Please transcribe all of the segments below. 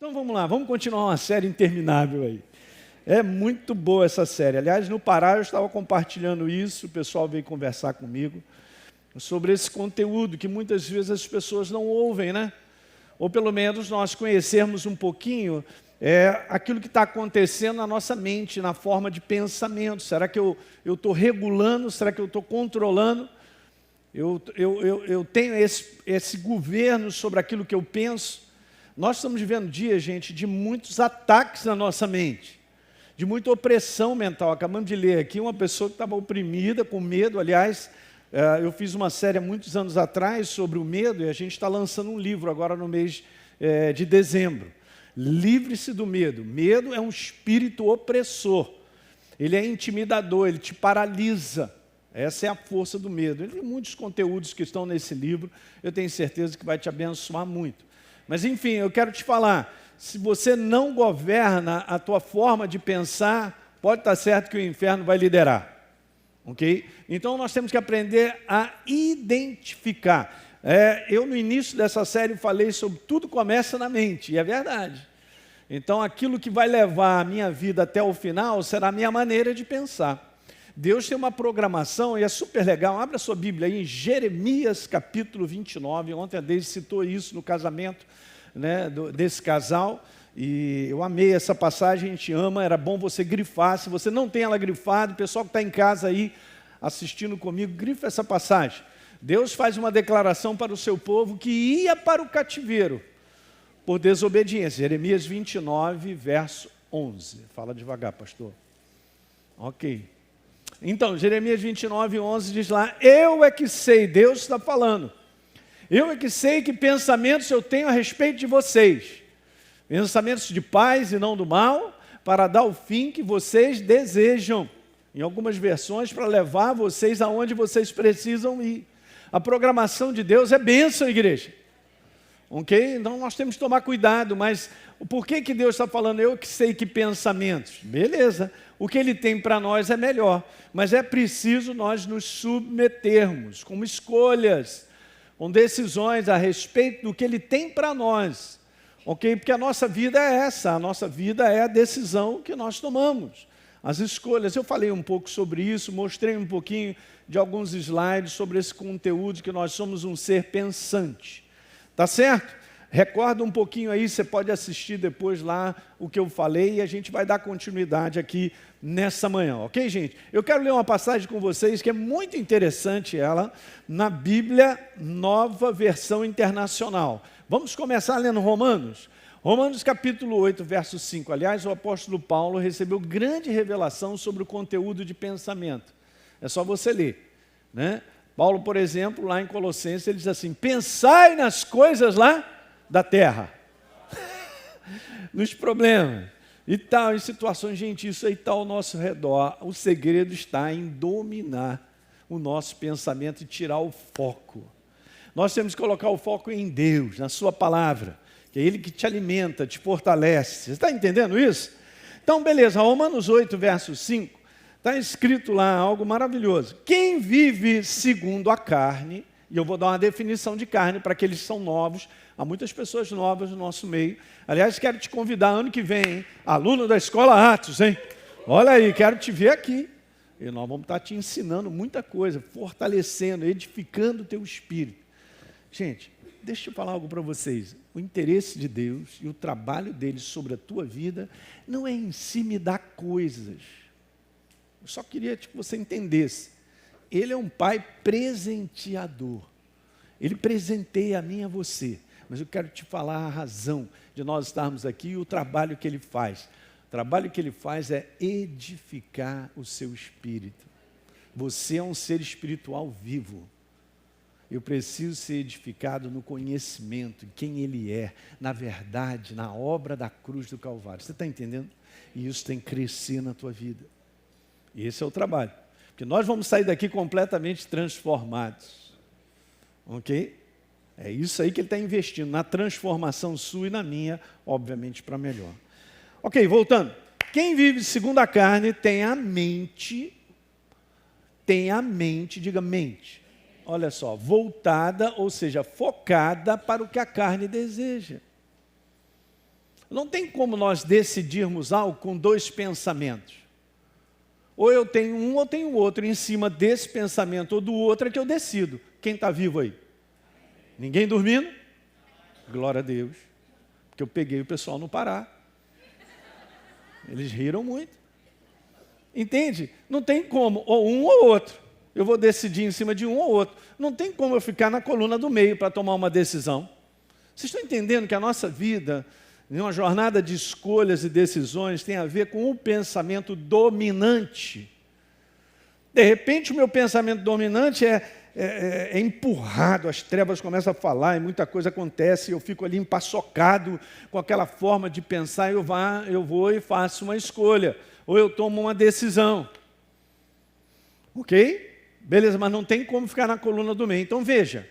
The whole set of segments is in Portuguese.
Então vamos lá, vamos continuar uma série interminável aí. É muito boa essa série. Aliás, no Pará eu estava compartilhando isso, o pessoal veio conversar comigo sobre esse conteúdo que muitas vezes as pessoas não ouvem, né? Ou pelo menos nós conhecermos um pouquinho aquilo que está acontecendo na nossa mente, na forma de pensamento. Será que eu estou regulando? Será que eu estou controlando? Eu tenho esse governo sobre aquilo que eu penso? Nós estamos vivendo dias, gente, de muitos ataques na nossa mente, de muita opressão mental. Acabamos de ler aqui uma pessoa que estava oprimida, com medo. Aliás, eu fiz uma série há muitos anos atrás sobre o medo e a gente está lançando um livro agora no mês de dezembro. Livre-se do medo. Medo é um espírito opressor. Ele é intimidador, ele te paralisa. Essa é a força do medo. Tem muitos conteúdos que estão nesse livro, eu tenho certeza que vai te abençoar muito. Mas, enfim, eu quero te falar, se você não governa a tua forma de pensar, pode estar certo que o inferno vai liderar. Ok? Então, nós temos que aprender a identificar. Eu, no início dessa série, falei sobre tudo começa na mente, e é verdade. Então, aquilo que vai levar a minha vida até o final será a minha maneira de pensar. Deus tem uma programação e é super legal. Abra sua Bíblia aí em Jeremias capítulo 29. Ontem a Deise citou isso no casamento, né, desse casal. E eu amei essa passagem, a gente ama. Era bom você grifar. Se você não tem ela grifada, o pessoal que está em casa aí assistindo comigo, grifa essa passagem. Deus faz uma declaração para o seu povo que ia para o cativeiro por desobediência. Jeremias 29, verso 11. Fala devagar, pastor. Ok. Então, Jeremias 29, 11 diz lá, eu é que sei, Deus está falando, eu é que sei que pensamentos eu tenho a respeito de vocês, pensamentos de paz e não do mal, para dar o fim que vocês desejam, em algumas versões, para levar vocês aonde vocês precisam ir. A programação de Deus é bênção, igreja. Ok? Então nós temos que tomar cuidado, mas por que Deus está falando, eu que sei que pensamentos? Beleza, o que Ele tem para nós é melhor, mas é preciso nós nos submetermos, com escolhas, com decisões a respeito do que Ele tem para nós, ok? Porque a nossa vida é essa, a nossa vida é a decisão que nós tomamos, as escolhas. Eu falei um pouco sobre isso, mostrei um pouquinho de alguns slides sobre esse conteúdo, que nós somos um ser pensante. Tá certo? Recorda um pouquinho aí, você pode assistir depois lá o que eu falei e a gente vai dar continuidade aqui nessa manhã, ok, gente? Eu quero ler uma passagem com vocês que é muito interessante, ela, na Bíblia Nova Versão Internacional. Vamos começar lendo Romanos? Romanos capítulo 8, verso 5. Aliás, o apóstolo Paulo recebeu grande revelação sobre o conteúdo de pensamento. É só você ler, né? Paulo, por exemplo, lá em Colossenses, ele diz assim, pensai nas coisas lá da terra, nos problemas e tal, em situações, gente, isso aí está ao nosso redor. O segredo está em dominar o nosso pensamento e tirar o foco. Nós temos que colocar o foco em Deus, na sua palavra, que é Ele que te alimenta, te fortalece. Você está entendendo isso? Então, beleza, Romanos 8, verso 5. Está escrito lá algo maravilhoso. Quem vive segundo a carne, e eu vou dar uma definição de carne para aqueles que são novos, há muitas pessoas novas no nosso meio. Aliás, quero te convidar ano que vem, hein? Aluno da Escola Atos, hein? Olha aí, quero te ver aqui. E nós vamos estar te ensinando muita coisa, fortalecendo, edificando o teu espírito. Gente, deixa eu falar algo para vocês. O interesse de Deus e o trabalho dele sobre a tua vida não é em si me dar coisas. Eu só queria que você entendesse. Ele é um pai presenteador. Ele presenteia a mim e a você. Mas eu quero te falar a razão de nós estarmos aqui e o trabalho que ele faz. O trabalho que ele faz é edificar o seu espírito. Você é um ser espiritual vivo. Eu preciso ser edificado no conhecimento de quem ele é, na verdade, na obra da cruz do Calvário. Você está entendendo? E isso tem que crescer na tua vida. E esse é o trabalho. Porque nós vamos sair daqui completamente transformados. Ok? É isso aí que ele está investindo, na transformação sua e na minha, obviamente para melhor. Ok, voltando. Quem vive segundo a carne tem a mente, diga mente. Olha só, voltada, ou seja, focada para o que a carne deseja. Não tem como nós decidirmos algo com dois pensamentos. Ou eu tenho um ou tenho outro. Em cima desse pensamento ou do outro é que eu decido. Quem está vivo aí? Ninguém dormindo? Glória a Deus. Porque eu peguei o pessoal no Pará. Eles riram muito. Entende? Não tem como, ou um ou outro. Eu vou decidir em cima de um ou outro. Não tem como eu ficar na coluna do meio para tomar uma decisão. Vocês estão entendendo que a nossa vida, em uma jornada de escolhas e decisões, tem a ver com o pensamento dominante. De repente, o meu pensamento dominante é empurrado, as trevas começam a falar e muita coisa acontece, eu fico ali empaçocado com aquela forma de pensar, eu vou e faço uma escolha, ou eu tomo uma decisão. Ok? Beleza, mas não tem como ficar na coluna do meio. Então veja,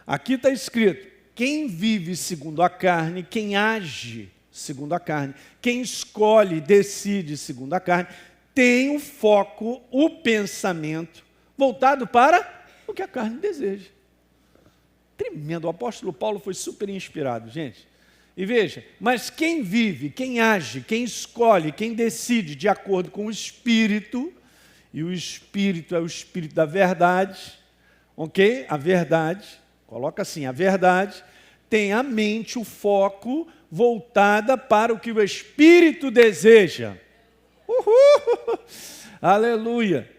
aqui está escrito, quem vive segundo a carne, quem age segundo a carne, quem escolhe, decide segundo a carne, tem o foco, o pensamento voltado para o que a carne deseja. Tremendo, o apóstolo Paulo foi super inspirado, gente. E veja, mas quem vive, quem age, quem escolhe, quem decide de acordo com o Espírito, e o Espírito é o Espírito da verdade, ok? A verdade, coloca assim, a verdade tem a mente, o foco, voltada para o que o Espírito deseja. Uhul! Aleluia!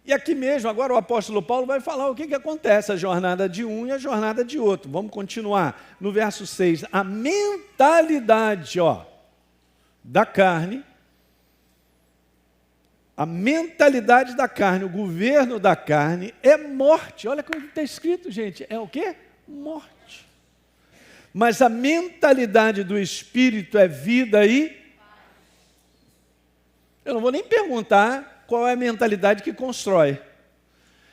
E aqui mesmo, agora o apóstolo Paulo vai falar o que acontece, a jornada de um e a jornada de outro. Vamos continuar. No verso 6, a mentalidade da carne, a mentalidade da carne, o governo da carne é morte. Olha como está escrito, gente. É o quê? Morte. Mas a mentalidade do Espírito é vida e... Eu não vou nem perguntar qual é a mentalidade que constrói.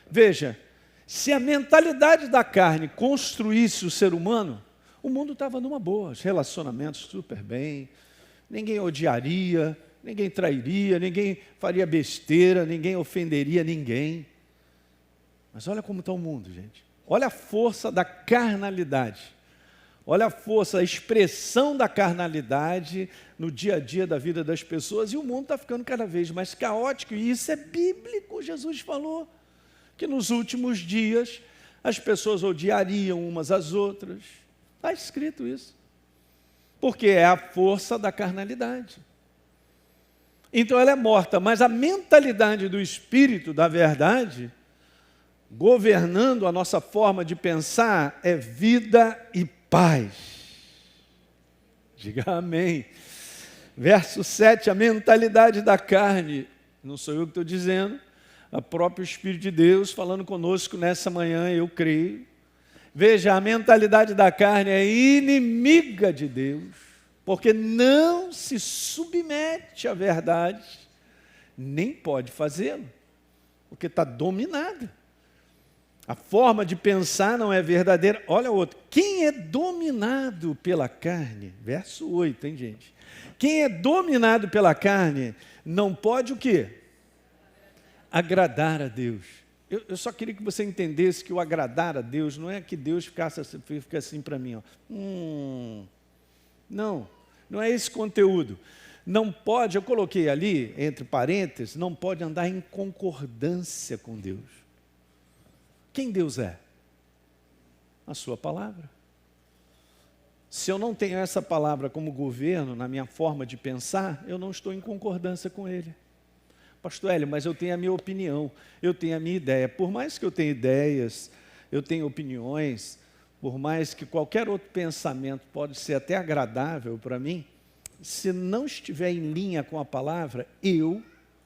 Veja, se a mentalidade da carne construísse o ser humano, o mundo estava numa boa, os relacionamentos super bem, ninguém odiaria, ninguém trairia, ninguém faria besteira, ninguém ofenderia ninguém. Mas olha como está o mundo, gente. Olha a força da carnalidade. Olha a força, a expressão da carnalidade no dia a dia da vida das pessoas, e o mundo está ficando cada vez mais caótico, e isso é bíblico. Jesus falou que nos últimos dias as pessoas odiariam umas às outras. Está escrito isso. Porque é a força da carnalidade. Então ela é morta, mas a mentalidade do Espírito, da verdade, governando a nossa forma de pensar, é vida e paz. Diga amém. Verso 7, a mentalidade da carne, não sou eu que estou dizendo, é o próprio Espírito de Deus falando conosco nessa manhã, eu creio. Veja, a mentalidade da carne é inimiga de Deus, porque não se submete à verdade, nem pode fazê-lo, porque está dominada. A forma de pensar não é verdadeira. Olha o outro. Quem é dominado pela carne? Verso 8, hein, gente? Quem é dominado pela carne não pode o quê? Agradar a Deus. Eu só queria que você entendesse que o agradar a Deus não é que Deus fica assim para mim. Não é esse conteúdo. Não pode, eu coloquei ali, entre parênteses, não pode andar em concordância com Deus. Quem Deus é? A sua palavra. Se eu não tenho essa palavra como governo na minha forma de pensar, eu não estou em concordância com Ele. Pastor Hélio, mas eu tenho a minha opinião, eu tenho a minha ideia. Por mais que eu tenha ideias, eu tenho opiniões, por mais que qualquer outro pensamento pode ser até agradável para mim, se não estiver em linha com a palavra, eu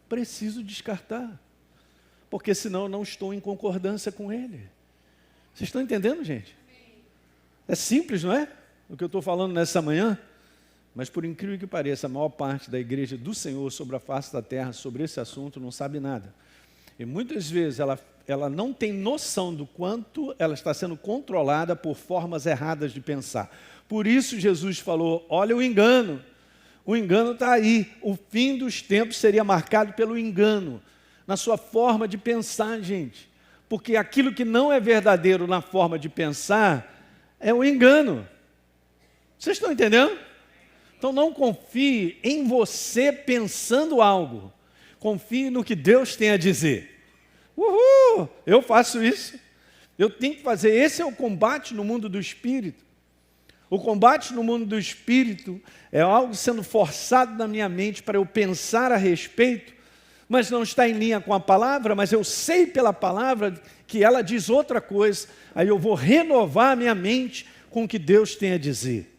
preciso descartar. Porque senão eu não estou em concordância com Ele. Vocês estão entendendo, gente? É simples, não é? O que eu estou falando nessa manhã? Mas por incrível que pareça, a maior parte da igreja do Senhor sobre a face da terra, sobre esse assunto, não sabe nada. E muitas vezes ela não tem noção do quanto ela está sendo controlada por formas erradas de pensar. Por isso Jesus falou, olha o engano está aí. O fim dos tempos seria marcado pelo engano. Na sua forma de pensar, gente. Porque aquilo que não é verdadeiro na forma de pensar é um engano. Vocês estão entendendo? Então não confie em você pensando algo. Confie no que Deus tem a dizer. Uhul! Eu faço isso. Eu tenho que fazer. Esse é o combate no mundo do Espírito. O combate no mundo do Espírito é algo sendo forçado na minha mente para eu pensar a respeito, mas não está em linha com a palavra, mas eu sei pela palavra que ela diz outra coisa. Aí eu vou renovar a minha mente com o que Deus tem a dizer.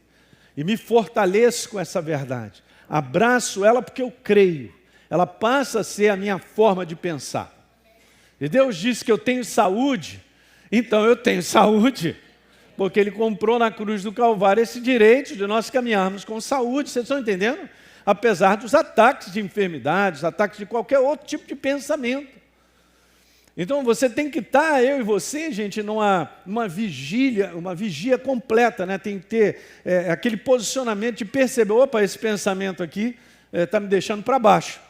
E me fortaleço com essa verdade. Abraço ela porque eu creio. Ela passa a ser a minha forma de pensar. E Deus disse que eu tenho saúde, então eu tenho saúde. Porque Ele comprou na cruz do Calvário esse direito de nós caminharmos com saúde. Vocês estão entendendo? Apesar dos ataques de enfermidades, ataques de qualquer outro tipo de pensamento. Então você tem que estar, eu e você, gente, numa vigília, uma vigia completa, né? Tem que ter aquele posicionamento de perceber, opa, esse pensamento aqui está me deixando para baixo.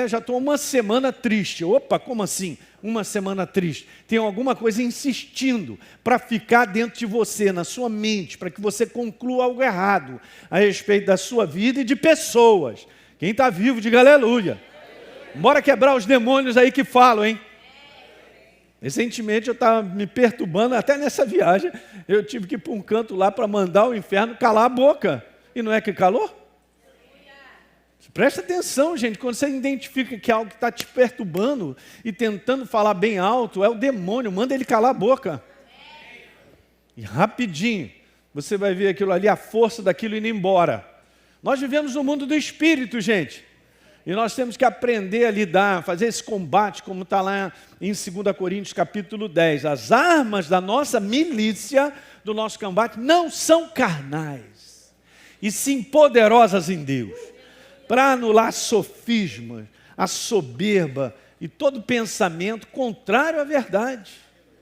Já estou uma semana triste. Opa, como assim? Uma semana triste. Tem alguma coisa insistindo para ficar dentro de você, na sua mente, para que você conclua algo errado a respeito da sua vida e de pessoas. Quem está vivo, diga aleluia. Bora quebrar os demônios aí que falam, hein? Recentemente eu estava me perturbando, até nessa viagem, eu tive que ir para um canto lá para mandar o inferno calar a boca. E não é que calou? Presta atenção, gente, quando você identifica que é algo que está te perturbando e tentando falar bem alto, é o demônio, manda ele calar a boca. E rapidinho, você vai ver aquilo ali, a força daquilo indo embora. Nós vivemos no mundo do Espírito, gente. E nós temos que aprender a lidar, fazer esse combate, como está lá em 2 Coríntios capítulo 10. As armas da nossa milícia, do nosso combate, não são carnais, e sim poderosas em Deus, para anular sofismas, a soberba e todo pensamento contrário à verdade.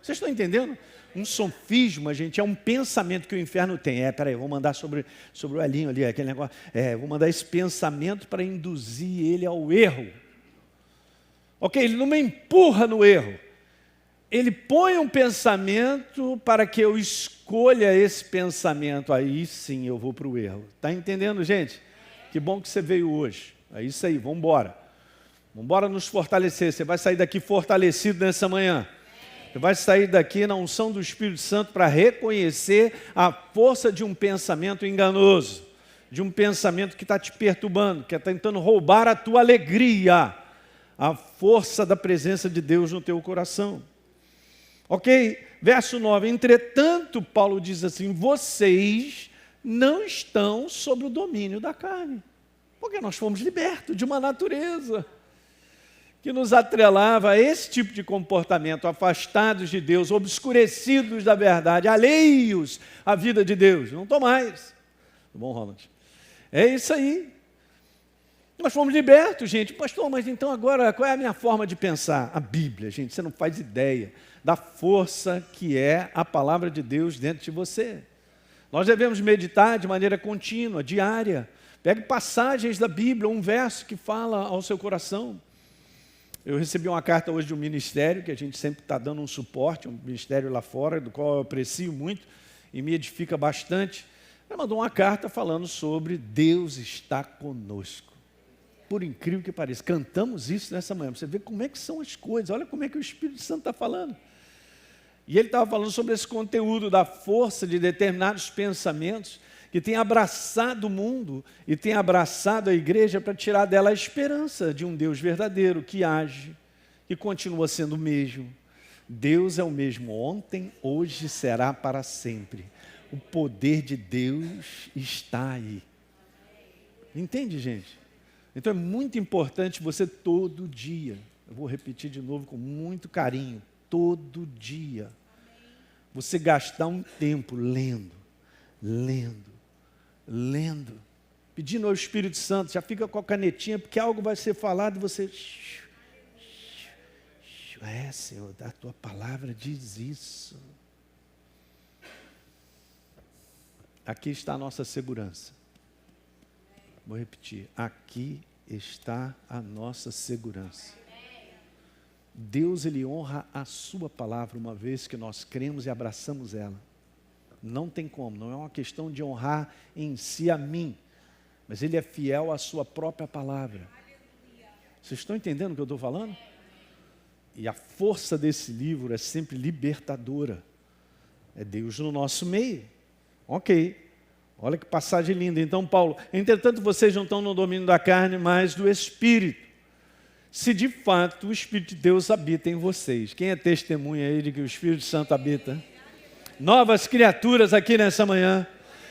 Vocês estão entendendo? Um sofisma, gente, é um pensamento que o inferno tem. Peraí, vou mandar sobre o Elinho ali, aquele negócio. Vou mandar esse pensamento para induzir ele ao erro. Ok, ele não me empurra no erro. Ele põe um pensamento para que eu escolha esse pensamento. Aí sim eu vou para o erro. Está entendendo, gente? Que bom que você veio hoje. É isso aí, vamos embora. Vamos embora nos fortalecer. Você vai sair daqui fortalecido nessa manhã. Você vai sair daqui na unção do Espírito Santo para reconhecer a força de um pensamento enganoso, de um pensamento que está te perturbando, que está tentando roubar a tua alegria, a força da presença de Deus no teu coração. Ok? Verso 9. Entretanto, Paulo diz assim, vocês não estão sob o domínio da carne, porque nós fomos libertos de uma natureza que nos atrelava a esse tipo de comportamento, afastados de Deus, obscurecidos da verdade, alheios à vida de Deus. Não estou mais. Tá bom, Ronald? É isso aí. Nós fomos libertos, gente. Pastor, mas então agora qual é a minha forma de pensar? A Bíblia, gente, você não faz ideia da força que é a palavra de Deus dentro de você. Nós devemos meditar de maneira contínua, diária. Pegue passagens da Bíblia, um verso que fala ao seu coração. Eu recebi uma carta hoje de um ministério, que a gente sempre está dando um suporte, um ministério lá fora, do qual eu aprecio muito e me edifica bastante. Ela mandou uma carta falando sobre Deus está conosco. Por incrível que pareça, cantamos isso nessa manhã. Você vê como é que são as coisas, olha como é que o Espírito Santo está falando. E ele estava falando sobre esse conteúdo da força de determinados pensamentos que tem abraçado o mundo e tem abraçado a igreja para tirar dela a esperança de um Deus verdadeiro, que age, que continua sendo o mesmo. Deus é o mesmo ontem, hoje será para sempre. O poder de Deus está aí. Entende, gente? Então é muito importante você todo dia, eu vou repetir de novo com muito carinho, todo dia, você gastar um tempo lendo, pedindo ao Espírito Santo, já fica com a canetinha, porque algo vai ser falado e você... Senhor, a tua palavra diz isso. Aqui está a nossa segurança. Vou repetir, aqui está a nossa segurança. Deus, Ele honra a sua palavra, uma vez que nós cremos e abraçamos ela. Não tem como, não é uma questão de honrar em si a mim, mas Ele é fiel à sua própria palavra. Vocês estão entendendo o que eu estou falando? E a força desse livro é sempre libertadora. É Deus no nosso meio. Ok. Olha que passagem linda. Então, Paulo, entretanto, vocês não estão no domínio da carne, mas do Espírito. Se de fato o Espírito de Deus habita em vocês. Quem é testemunha aí de que o Espírito Santo habita? Novas criaturas aqui nessa manhã.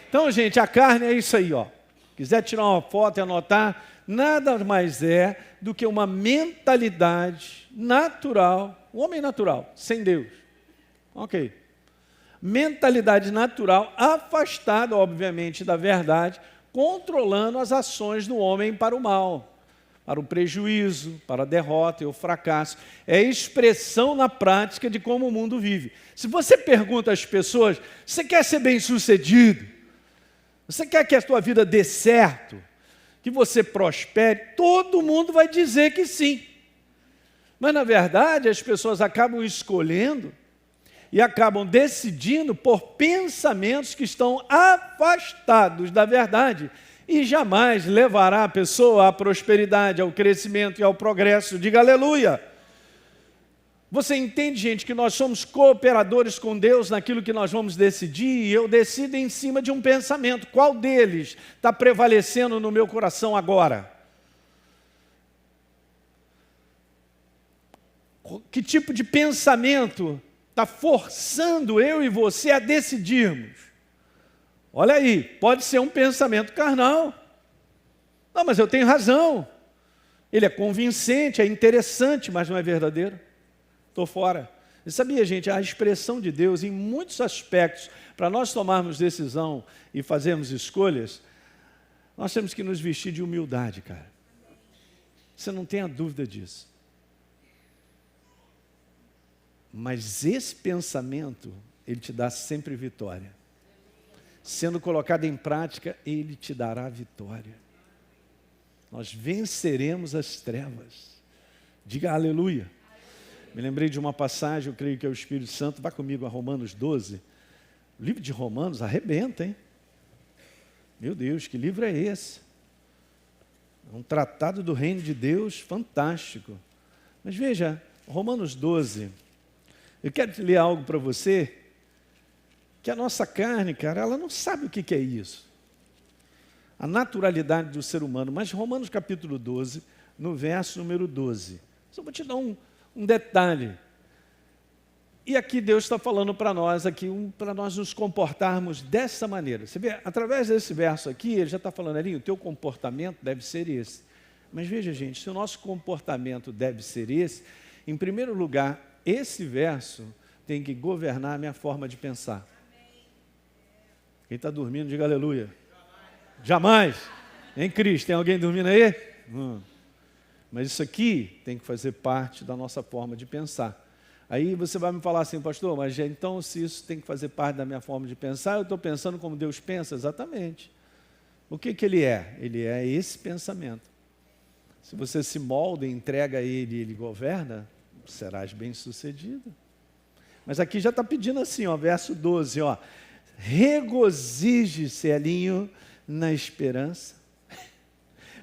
Então, gente, a carne é isso aí, ó. Quiser tirar uma foto e anotar, nada mais é do que uma mentalidade natural, um homem natural, sem Deus. Ok. Mentalidade natural, afastada, obviamente, da verdade, controlando as ações do homem para o mal, para o prejuízo, para a derrota e o fracasso. É a expressão na prática de como o mundo vive. Se você pergunta às pessoas, você quer ser bem-sucedido? Você quer que a sua vida dê certo? Que você prospere? Todo mundo vai dizer que sim. Mas, na verdade, as pessoas acabam escolhendo e acabam decidindo por pensamentos que estão afastados da verdade e jamais levará a pessoa à prosperidade, ao crescimento e ao progresso. Diga aleluia! Você entende, gente, que nós somos cooperadores com Deus naquilo que nós vamos decidir, e eu decido em cima de um pensamento. Qual deles está prevalecendo no meu coração agora? Que tipo de pensamento está forçando eu e você a decidirmos? Olha aí, pode ser um pensamento carnal. Não, mas eu tenho razão. Ele é convincente, é interessante, mas não é verdadeiro. Estou fora. E sabia, gente, a expressão de Deus, em muitos aspectos, para nós tomarmos decisão e fazermos escolhas, nós temos que nos vestir de humildade, cara. Você não tenha dúvida disso. Mas esse pensamento, ele te dá sempre vitória. Sendo colocado em prática, ele te dará vitória. Nós venceremos as trevas. Diga aleluia. Me lembrei de uma passagem, eu creio que é o Espírito Santo. Vá comigo a Romanos 12. O livro de Romanos arrebenta, hein? Meu Deus, que livro é esse? É um tratado do reino de Deus fantástico. Mas veja, Romanos 12. Eu quero te ler algo para você, que a nossa carne, cara, ela não sabe o que é isso. A naturalidade do ser humano. Mas Romanos capítulo 12, no verso número 12. Só vou te dar um detalhe. E aqui Deus está falando para nós, para nós nos comportarmos dessa maneira. Você vê, através desse verso aqui, ele já está falando ali, o teu comportamento deve ser esse. Mas veja, gente, se o nosso comportamento deve ser esse, em primeiro lugar, esse verso tem que governar a minha forma de pensar. Quem está dormindo, diga aleluia. Jamais. Em Cristo, tem alguém dormindo aí? Mas isso aqui tem que fazer parte da nossa forma de pensar. Aí você vai me falar assim, pastor, mas então se isso tem que fazer parte da minha forma de pensar, eu estou pensando como Deus pensa? Exatamente. O que ele é? Ele é esse pensamento. Se você se molda e entrega a Ele e Ele governa, serás bem-sucedido. Mas aqui já está pedindo assim, ó, verso 12, ó. Regozije-se, Elinho, na esperança.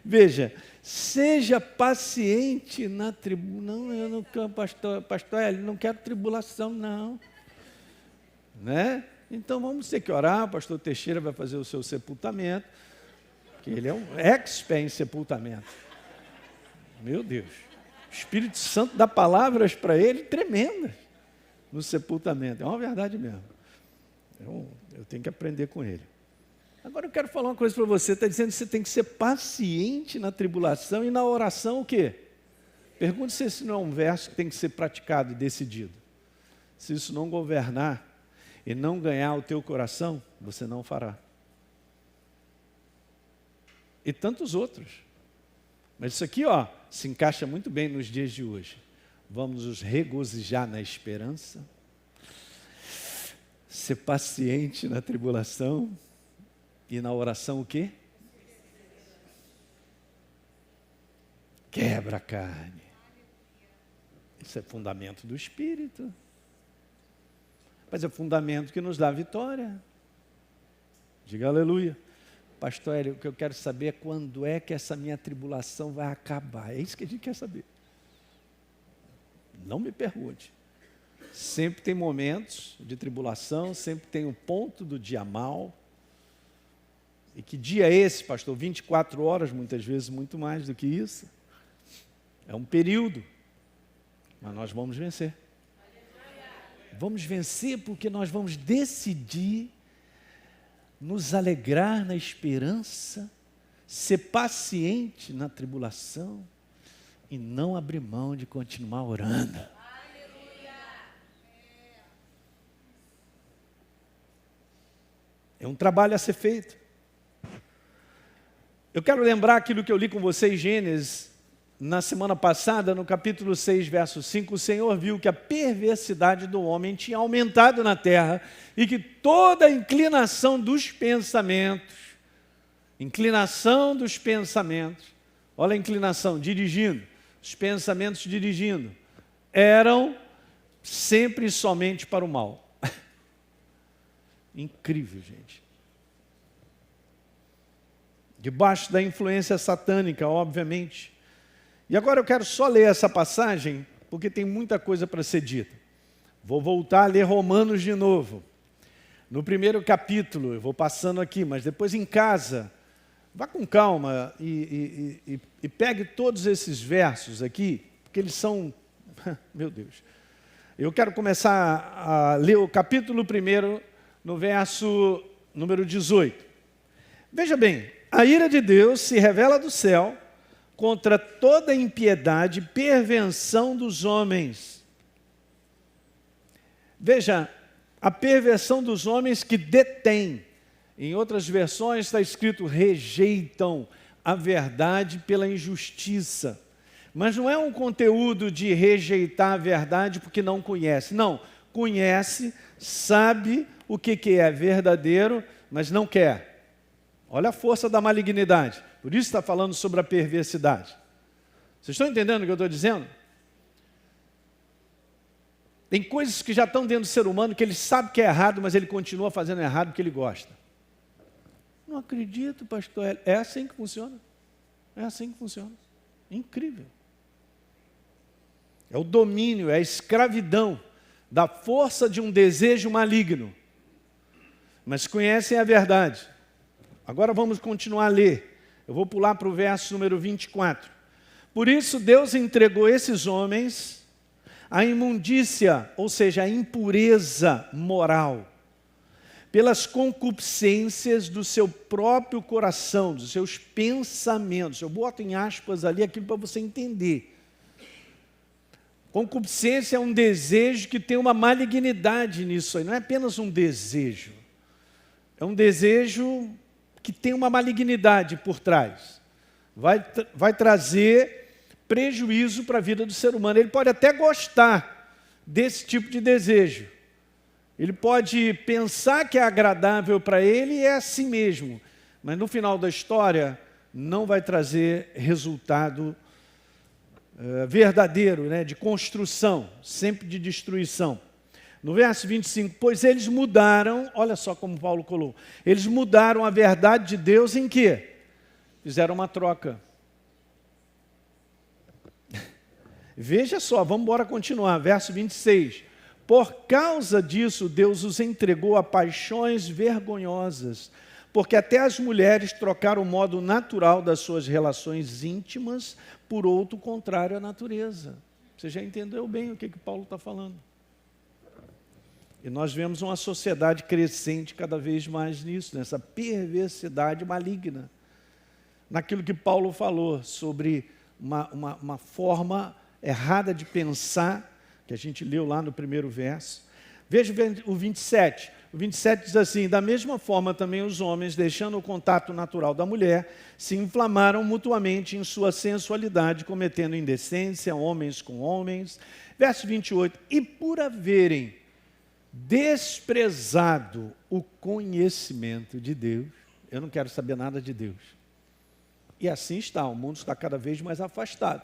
Veja, seja paciente na tribulação. Não, eu não quero, pastor Elinho, não quero tribulação, não. Né? Então vamos ter que orar, o pastor Teixeira vai fazer o seu sepultamento, que ele é um expert em sepultamento. Meu Deus. O Espírito Santo dá palavras para ele tremendas no sepultamento. É uma verdade mesmo. Eu tenho que aprender com ele. Agora eu quero falar uma coisa para você. Está dizendo que você tem que ser paciente na tribulação e na oração o quê? Pergunte se esse não é um verso que tem que ser praticado e decidido. Se isso não governar e não ganhar o teu coração, você não fará. E tantos outros. Mas isso aqui, ó, se encaixa muito bem nos dias de hoje. Vamos nos regozijar na esperança, ser paciente na tribulação e na oração o quê? Quebra a carne. Isso é fundamento do Espírito. Mas é fundamento que nos dá vitória. Diga aleluia. Pastor Hélio, o que eu quero saber é quando é que essa minha tribulação vai acabar. É isso que a gente quer saber. Não me pergunte. Sempre tem momentos de tribulação, sempre tem um ponto do dia mau. E que dia é esse, pastor? 24 horas, muitas vezes, muito mais do que isso. É um período. Mas nós vamos vencer. Vamos vencer porque nós vamos decidir nos alegrar na esperança, ser paciente na tribulação e não abrir mão de continuar orando. É um trabalho a ser feito. Eu quero lembrar aquilo que eu li com vocês, Gênesis, na semana passada, no capítulo 6, verso 5, o Senhor viu que a perversidade do homem tinha aumentado na terra e que toda a inclinação dos pensamentos, olha a inclinação, dirigindo, os pensamentos dirigindo, eram sempre e somente para o mal. Incrível, gente. Debaixo da influência satânica, obviamente. E agora eu quero só ler essa passagem, porque tem muita coisa para ser dita. Vou voltar a ler Romanos de novo. No primeiro capítulo, eu vou passando aqui, mas depois em casa, vá com calma e pegue todos esses versos aqui, porque eles são... Meu Deus. Eu quero começar a ler o capítulo 1, no verso número 18. Veja bem, a ira de Deus se revela do céu contra toda impiedade e perversão dos homens. Veja, a perversão dos homens que detêm. Em outras versões está escrito rejeitam a verdade pela injustiça. Mas não é um conteúdo de rejeitar a verdade porque não conhece. Não, conhece, sabe o que é verdadeiro, mas não quer. Olha a força da malignidade. Por isso está falando sobre a perversidade. Vocês estão entendendo o que eu estou dizendo? Tem coisas que já estão dentro do ser humano que ele sabe que é errado, mas ele continua fazendo errado porque ele gosta. Não acredito, pastor. É assim que funciona. É assim que funciona. Incrível. É o domínio, é a escravidão da força de um desejo maligno. Mas conhecem a verdade. Agora vamos continuar a ler. Eu vou pular para o verso número 24. Por isso Deus entregou esses homens à imundícia, ou seja, à impureza moral, pelas concupiscências do seu próprio coração, dos seus pensamentos. Eu boto em aspas ali aquilo para você entender. Concupiscência é um desejo que tem uma malignidade nisso aí. Não é apenas um desejo. É um desejo que tem uma malignidade por trás. Vai trazer prejuízo para a vida do ser humano. Ele pode até gostar desse tipo de desejo. Ele pode pensar que é agradável para ele e é assim mesmo. Mas no final da história, não vai trazer resultado verdadeiro, né, de construção, sempre de destruição. No verso 25, pois eles mudaram, olha só como Paulo colocou, eles mudaram a verdade de Deus em quê? Fizeram uma troca. Veja só, vamos embora continuar, verso 26. Por causa disso, Deus os entregou a paixões vergonhosas, porque até as mulheres trocaram o modo natural das suas relações íntimas por outro contrário à natureza. Você já entendeu bem o que Paulo está falando. E nós vemos uma sociedade crescente cada vez mais nisso, nessa perversidade maligna. Naquilo que Paulo falou sobre uma forma errada de pensar, que a gente leu lá no primeiro verso. Veja o 27. O 27 diz assim, da mesma forma também os homens, deixando o contato natural da mulher, se inflamaram mutuamente em sua sensualidade, cometendo indecência, homens com homens. Verso 28, e por haverem desprezado o conhecimento de Deus, eu não quero saber nada de Deus. E assim está, o mundo está cada vez mais afastado.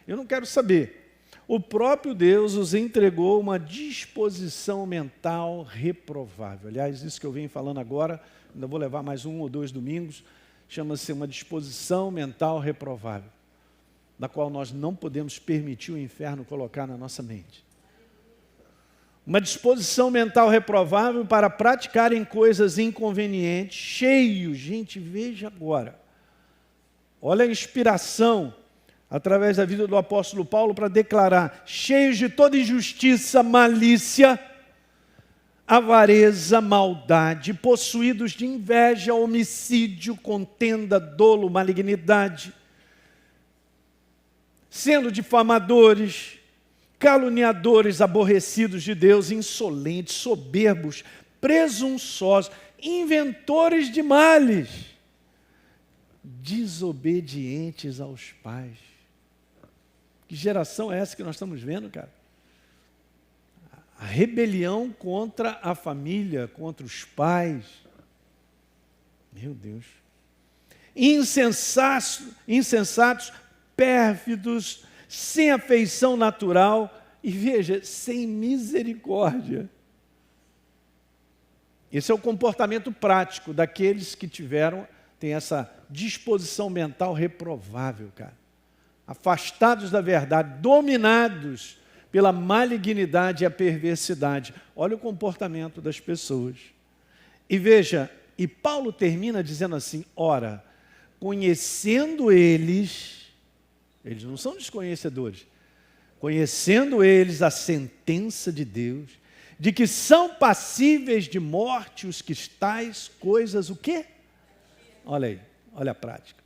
Eu não quero saber. o próprio Deus os entregou uma disposição mental reprovável. Aliás, isso que eu venho falando agora, ainda vou levar mais 1 ou 2 domingos, chama-se uma disposição mental reprovável, da qual nós não podemos permitir o inferno colocar na nossa mente. Uma disposição mental reprovável para praticarem coisas inconvenientes, cheios, gente, veja agora, olha a inspiração, através da vida do apóstolo Paulo, para declarar, cheios de toda injustiça, malícia, avareza, maldade, possuídos de inveja, homicídio, contenda, dolo, malignidade, sendo difamadores, caluniadores, aborrecidos de Deus, insolentes, soberbos, presunçosos, inventores de males, desobedientes aos pais. Que geração é essa que nós estamos vendo, cara? A rebelião contra a família, contra os pais. Meu Deus. Insensatos, pérfidos, sem afeição natural e, veja, sem misericórdia. Esse é o comportamento prático daqueles que têm essa disposição mental reprovável, cara. Afastados da verdade, dominados pela malignidade e a perversidade. Olha o comportamento das pessoas. E veja, e Paulo termina dizendo assim, ora, conhecendo eles não são desconhecedores, conhecendo eles a sentença de Deus, de que são passíveis de morte os que tais coisas, o quê? Olha aí, olha a prática,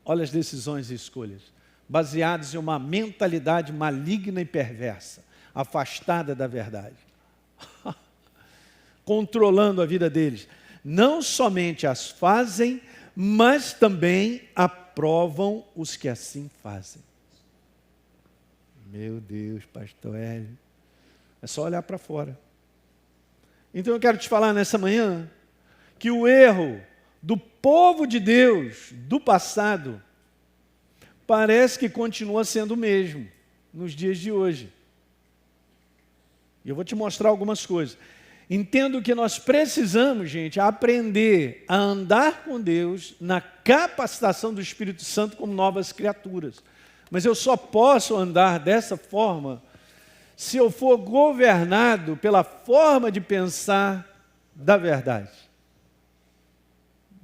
olha as decisões e escolhas, baseados em uma mentalidade maligna e perversa, afastada da verdade, controlando a vida deles. Não somente as fazem, mas também aprovam os que assim fazem. Meu Deus, pastor Hélio, é só olhar para fora. Então eu quero te falar nessa manhã, que o erro do povo de Deus, do passado, parece que continua sendo o mesmo nos dias de hoje. E eu vou te mostrar algumas coisas. Entendo que nós precisamos, gente, aprender a andar com Deus na capacitação do Espírito Santo como novas criaturas. Mas eu só posso andar dessa forma se eu for governado pela forma de pensar da verdade.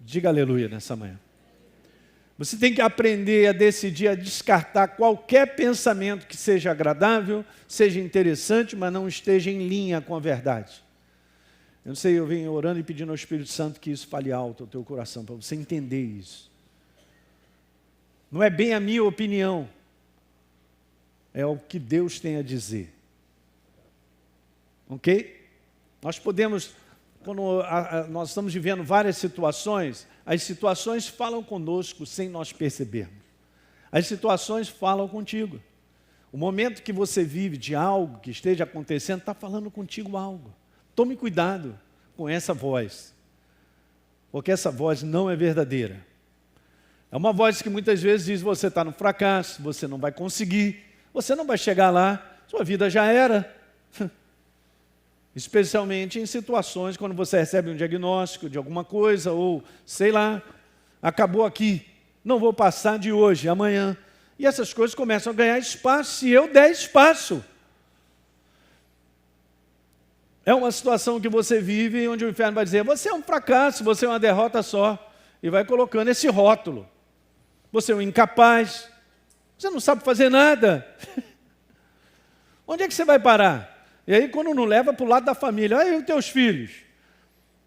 Diga aleluia nessa manhã. Você tem que aprender a decidir, a descartar qualquer pensamento que seja agradável, seja interessante, mas não esteja em linha com a verdade. Eu não sei, eu venho orando e pedindo ao Espírito Santo que isso fale alto ao teu coração, para você entender isso. Não é bem a minha opinião, é o que Deus tem a dizer. Ok? Nós podemos, quando nós estamos vivendo várias situações, as situações falam conosco sem nós percebermos. As situações falam contigo. O momento que você vive de algo que esteja acontecendo, está falando contigo algo. Tome cuidado com essa voz, porque essa voz não é verdadeira. É uma voz que muitas vezes diz, você está no fracasso, você não vai conseguir, você não vai chegar lá, sua vida já era. Especialmente em situações quando você recebe um diagnóstico de alguma coisa, ou sei lá, acabou aqui, não vou passar de hoje, amanhã. E essas coisas começam a ganhar espaço, se eu der espaço. É uma situação que você vive onde o inferno vai dizer, você é um fracasso, você é uma derrota só. E vai colocando esse rótulo. Você é um incapaz, você não sabe fazer nada. Onde é que você vai parar? E aí quando não leva para o lado da família, aí os teus filhos,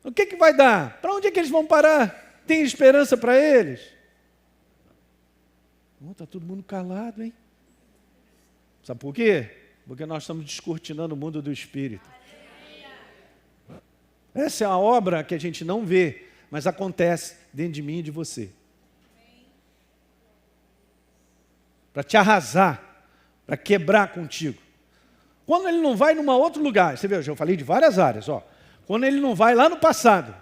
o que vai dar? Para onde é que eles vão parar? Tem esperança para eles? Está todo mundo calado, hein? Sabe por quê? Porque nós estamos descortinando o mundo do Espírito. Essa é a obra que a gente não vê, mas acontece dentro de mim e de você. Para te arrasar, para quebrar contigo. Quando ele não vai num outro lugar, você vê, eu já falei de várias áreas, ó. Quando ele não vai lá no passado,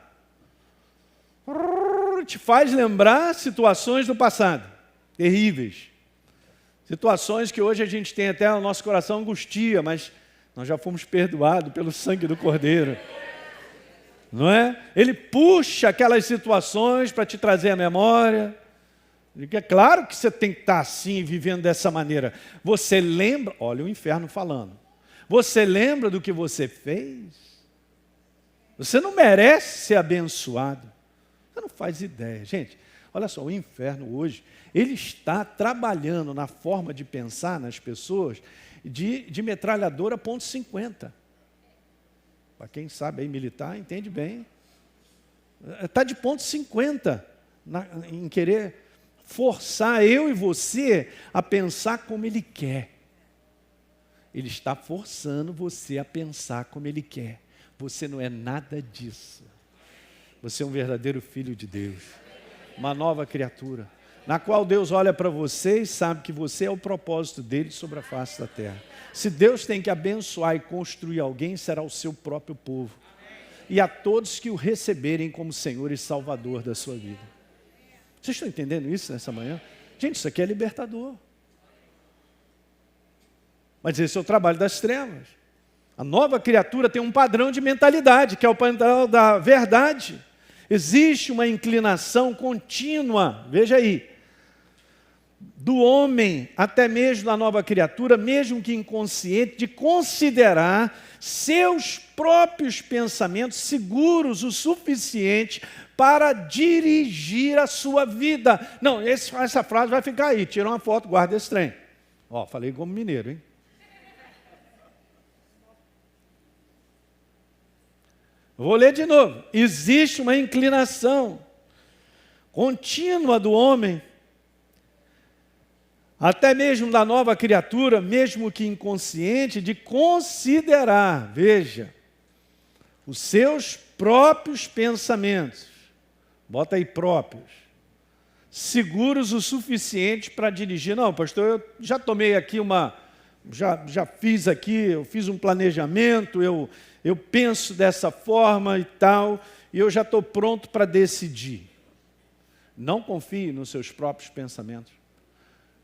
te faz lembrar situações do passado, terríveis. Situações que hoje a gente tem até o nosso coração angustia, mas nós já fomos perdoados pelo sangue do Cordeiro. Não é? Ele puxa aquelas situações para te trazer a memória. É claro que você tem que estar assim, vivendo dessa maneira. Você lembra, olha o inferno falando. Você lembra do que você fez? Você não merece ser abençoado. Você não faz ideia. Gente, olha só, o inferno hoje, ele está trabalhando na forma de pensar nas pessoas de metralhadora .50. Para quem sabe aí militar, entende bem. Está de .50 em querer forçar eu e você a pensar como ele quer. Ele está forçando você a pensar como ele quer. Você não é nada disso. Você é um verdadeiro filho de Deus. Uma nova criatura, na qual Deus olha para você e sabe que você é o propósito dele sobre a face da terra. Se Deus tem que abençoar e construir alguém, será o seu próprio povo. E a todos que o receberem como Senhor e Salvador da sua vida. Vocês estão entendendo isso nessa manhã? Gente, isso aqui é libertador. Mas esse é o trabalho das trevas. A nova criatura tem um padrão de mentalidade, que é o padrão da verdade. Existe uma inclinação contínua, veja aí, do homem, até mesmo da nova criatura, mesmo que inconsciente, de considerar seus próprios pensamentos seguros o suficiente para dirigir a sua vida. Não, essa frase vai ficar aí, tira uma foto, guarda esse trem. Ó, falei como mineiro, hein? Vou ler de novo. Existe uma inclinação contínua do homem, até mesmo da nova criatura, mesmo que inconsciente, de considerar, veja, os seus próprios pensamentos, bota aí próprios, seguros o suficiente para dirigir. Não, pastor, eu já tomei aqui já fiz aqui, eu fiz um planejamento, eu penso dessa forma e tal, e eu já estou pronto para decidir. Não confie nos seus próprios pensamentos.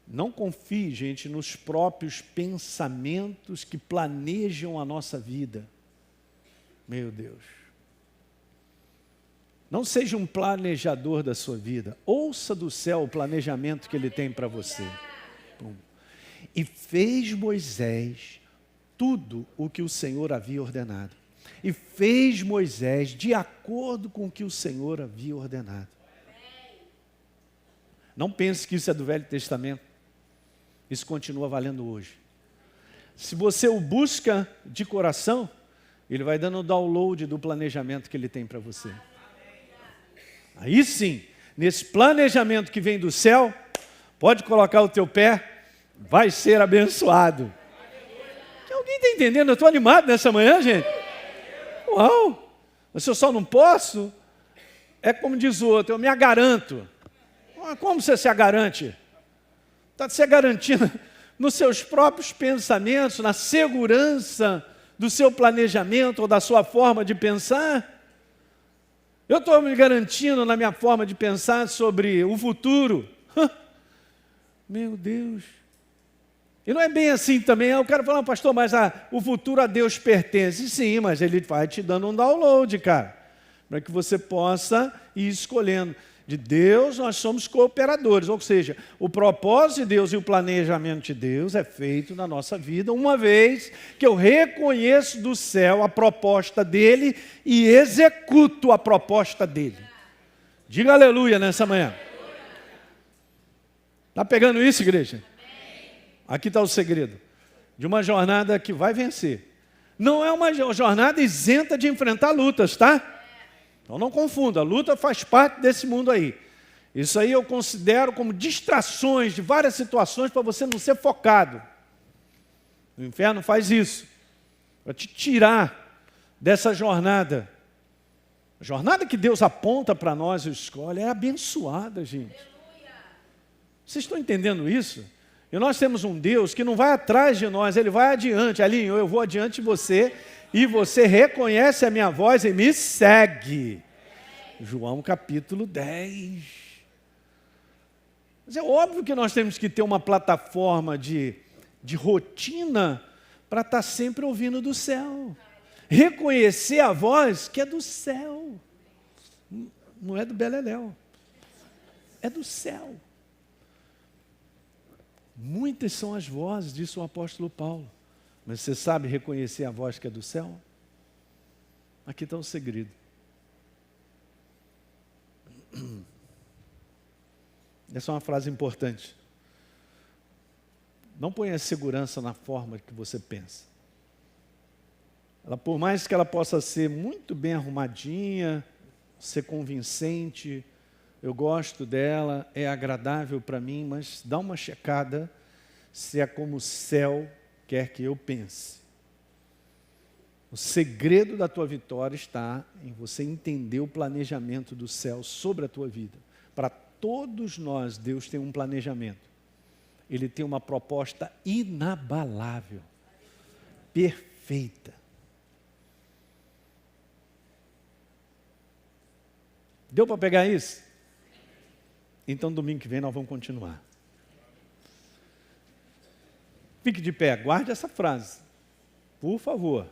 Não confie, gente, nos próprios pensamentos que planejam a nossa vida. Meu Deus. Não seja um planejador da sua vida. Ouça do céu o planejamento que ele tem para você. E fez Moisés tudo o que o Senhor havia ordenado. E fez Moisés de acordo com o que o Senhor havia ordenado. Não pense que isso é do Velho Testamento. Isso continua valendo hoje. Se você o busca de coração, ele vai dando o download do planejamento que ele tem para você. Aí sim, nesse planejamento que vem do céu, pode colocar o teu pé, vai ser abençoado. Alguém está entendendo? Eu estou animado nessa manhã, gente. Uau! Mas eu só não posso. É como diz o outro, eu me agaranto. Como você se garante? Está se garantindo nos seus próprios pensamentos, na segurança do seu planejamento ou da sua forma de pensar? Eu estou me garantindo na minha forma de pensar sobre o futuro? Meu Deus! E não é bem assim também. Eu quero falar, pastor, mas o futuro a Deus pertence. Sim, mas Ele vai te dando um download, cara, para que você possa ir escolhendo. De Deus nós somos cooperadores, ou seja, o propósito de Deus e o planejamento de Deus é feito na nossa vida, uma vez que eu reconheço do céu a proposta dEle e executo a proposta dEle. Diga aleluia nessa manhã. Está pegando isso, igreja? Aqui está o segredo de uma jornada que vai vencer. Não é uma jornada isenta de enfrentar lutas, tá? Então não confunda, a luta faz parte desse mundo aí. Isso aí eu considero como distrações de várias situações para você não ser focado. O inferno faz isso, para te tirar dessa jornada. A jornada que Deus aponta para nós e escolhe é abençoada, gente. Vocês estão entendendo isso? E nós temos um Deus que não vai atrás de nós, Ele vai adiante. Alinho, eu vou adiante de você e você reconhece a minha voz e me segue. João capítulo 10. Mas é óbvio que nós temos que ter uma plataforma de rotina para estar sempre ouvindo do céu. Reconhecer a voz que é do céu. Não é do beleléu. É do céu. Muitas são as vozes, disse o apóstolo Paulo. Mas você sabe reconhecer a voz que é do céu? Aqui está o segredo. Essa é uma frase importante. Não ponha segurança na forma que você pensa. Ela, por mais que ela possa ser muito bem arrumadinha, ser convincente, eu gosto dela, é agradável para mim, mas dá uma checada se é como o céu quer que eu pense. O segredo da tua vitória está em você entender o planejamento do céu sobre a tua vida. Para todos nós, Deus tem um planejamento. Ele tem uma proposta inabalável, perfeita. Deu para pegar isso? Então, domingo que vem nós vamos continuar. Fique de pé, guarde essa frase, por favor.